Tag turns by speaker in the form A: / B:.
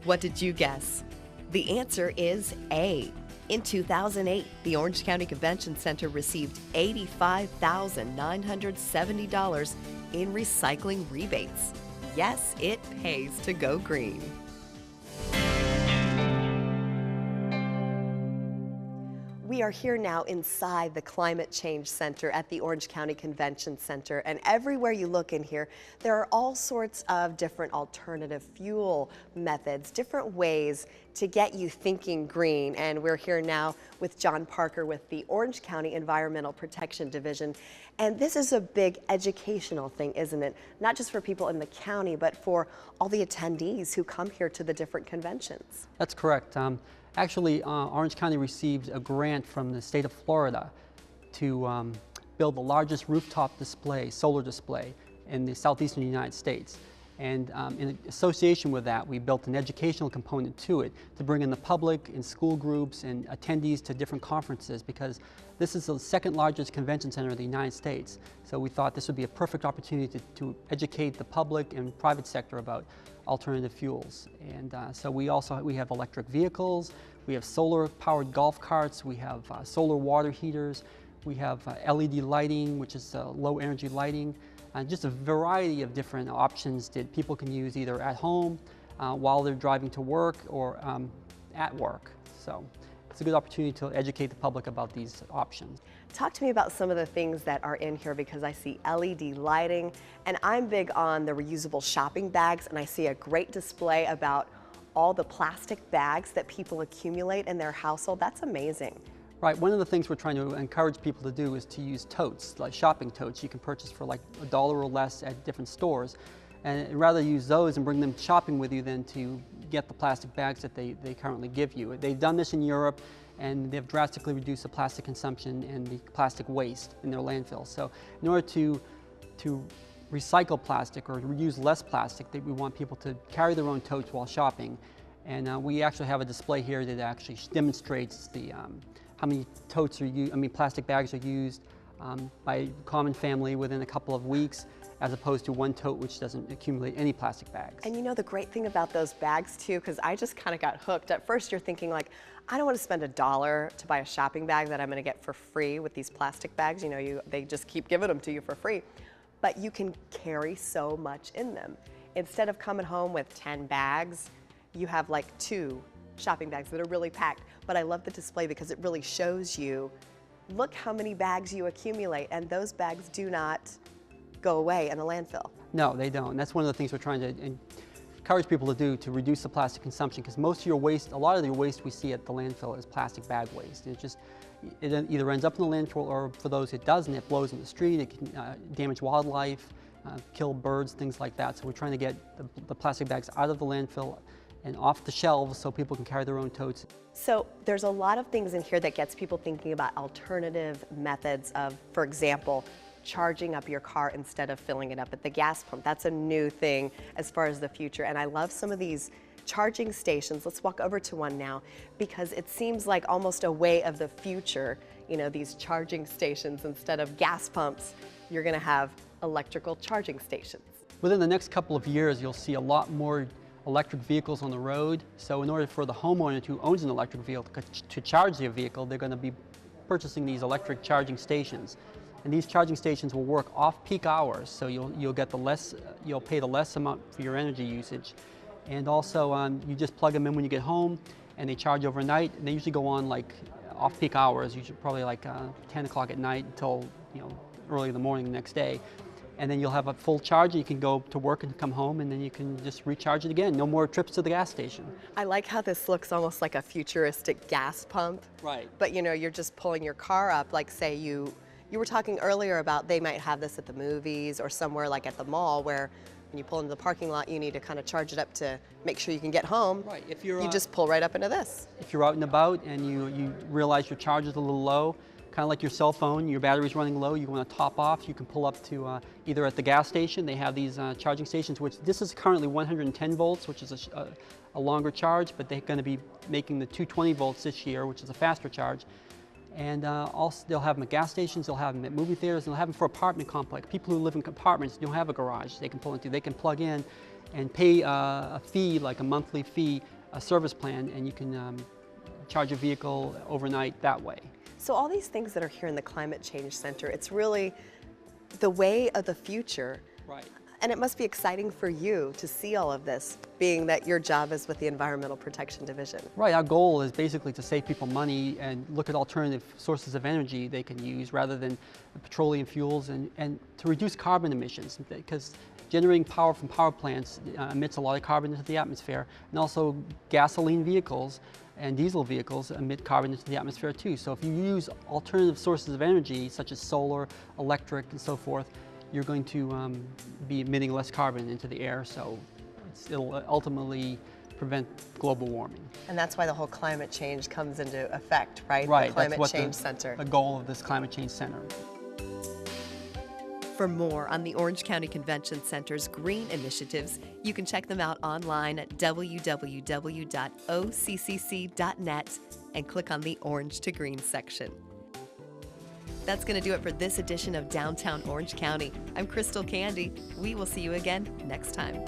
A: What did you guess? The answer is A. In 2008, the Orange County Convention Center received $85,970 in recycling rebates. Yes, it pays to go green. We are here now inside the Climate Change Center at the Orange County Convention Center, and everywhere you look in here, there are all sorts of different alternative fuel methods, different ways to get you thinking green. And we're here now with John Parker with the Orange County Environmental Protection Division. And this is a big educational thing, isn't it? Not just for people in the county, but for all the attendees who come here to the different conventions.
B: That's correct. Actually, Orange County received a grant from the state of Florida to build the largest rooftop display, solar display, in the southeastern United States. And in association with that, we built an educational component to it to bring in the public and school groups and attendees to different conferences, because this is the second largest convention center in the United States. So we thought this would be a perfect opportunity to educate the public and private sector about alternative fuels. And so we have electric vehicles, we have solar powered golf carts, we have solar water heaters, we have LED lighting, which is low energy lighting, just a variety of different options that people can use either at home, while they're driving to work, or at work. So it's a good opportunity to educate the public about these options.
A: Talk to me about some of the things that are in here, because I see LED lighting, and I'm big on the reusable shopping bags, and I see a great display about all the plastic bags that people accumulate in their household. That's amazing.
B: Right, one of the things we're trying to encourage people to do is to use totes, like shopping totes you can purchase for like $1 or less at different stores. And rather use those and bring them shopping with you than to get the plastic bags that they currently give you. They've done this in Europe, and they've drastically reduced the plastic consumption and the plastic waste in their landfills. So in order to recycle plastic or reuse less plastic, we want people to carry their own totes while shopping. And we actually have a display here that actually demonstrates the how many totes plastic bags are used by a common family within a couple of weeks, as opposed to one tote which doesn't accumulate any plastic bags.
A: And you know the great thing about those bags too, because I just kind of got hooked. At first you're thinking like, I don't want to spend $1 to buy a shopping bag that I'm going to get for free with these plastic bags. You know, they just keep giving them to you for free. But you can carry so much in them. Instead of coming home with 10 bags, you have like 2 shopping bags that are really packed. But I love the display because it really shows you, look how many bags you accumulate, and those bags do not go away in a landfill.
B: No, they don't. That's one of the things we're trying to encourage people to do to reduce the plastic consumption, because most of your waste, a lot of your waste we see at the landfill is plastic bag waste. It either ends up in the landfill, or for those it doesn't, it blows in the street, it can damage wildlife, kill birds, things like that. So we're trying to get the plastic bags out of the landfill and off the shelves so people can carry their own totes.
A: So there's a lot of things in here that gets people thinking about alternative methods of, for example, charging up your car instead of filling it up at the gas pump. That's a new thing as far as the future. And I love some of these charging stations. Let's walk over to one now, because it seems like almost a way of the future. You know, these charging stations, instead of gas pumps, you're going to have electrical charging stations.
B: Within the next couple of years, you'll see a lot more electric vehicles on the road. So in order for the homeowner who owns an electric vehicle to charge their vehicle, they're going to be purchasing these electric charging stations. And these charging stations will work off-peak hours, so you'll pay the less amount for your energy usage. And also, you just plug them in when you get home, and they charge overnight. And they usually go on like off-peak hours, usually probably like 10 o'clock at night until early in the morning the next day. And then you'll have a full charge, and you can go to work and come home, and then you can just recharge it again. No more trips to the gas station.
A: I like how this looks almost like a futuristic gas pump.
B: Right.
A: But you're just pulling your car up, like say you were talking earlier about they might have this at the movies or somewhere like at the mall, where when you pull into the parking lot, you need to kind of charge it up to make sure you can get home.
B: Right.
A: You just pull right up into this.
B: If you're out and about and you realize your charge is a little low, kind of like your cell phone, your battery's running low, you want to top off, you can pull up to either at the gas station. They have these charging stations, which this is currently 110 volts, which is a longer charge, but they're going to be making the 220 volts this year, which is a faster charge. And also they'll have them at gas stations, they'll have them at movie theaters, and they'll have them for apartment complex. People who live in apartments don't have a garage they can pull into, they can plug in and pay a fee, like a monthly fee, a service plan, and you can charge a vehicle overnight that way.
A: So all these things that are here in the Climate Change Center, it's really the way of the future.
B: Right.
A: And it must be exciting for you to see all of this, being that your job is with the Environmental Protection Division.
B: Right, our goal is basically to save people money and look at alternative sources of energy they can use rather than petroleum fuels, and to reduce carbon emissions, because generating power from power plants emits a lot of carbon into the atmosphere, and also gasoline vehicles and diesel vehicles emit carbon into the atmosphere too. So if you use alternative sources of energy such as solar, electric, and so forth, you're going to be emitting less carbon into the air, so it'll ultimately prevent global warming.
A: And that's why the whole climate change comes into effect, right?
B: Right,
A: The Climate
B: that's what
A: Change Center.
B: the goal of this Climate Change Center.
C: For more on the Orange County Convention Center's green initiatives, you can check them out online at www.occc.net and click on the Orange to Green section. That's going to do it for this edition of Downtown Orange County. I'm Crystal Candy. We will see you again next time.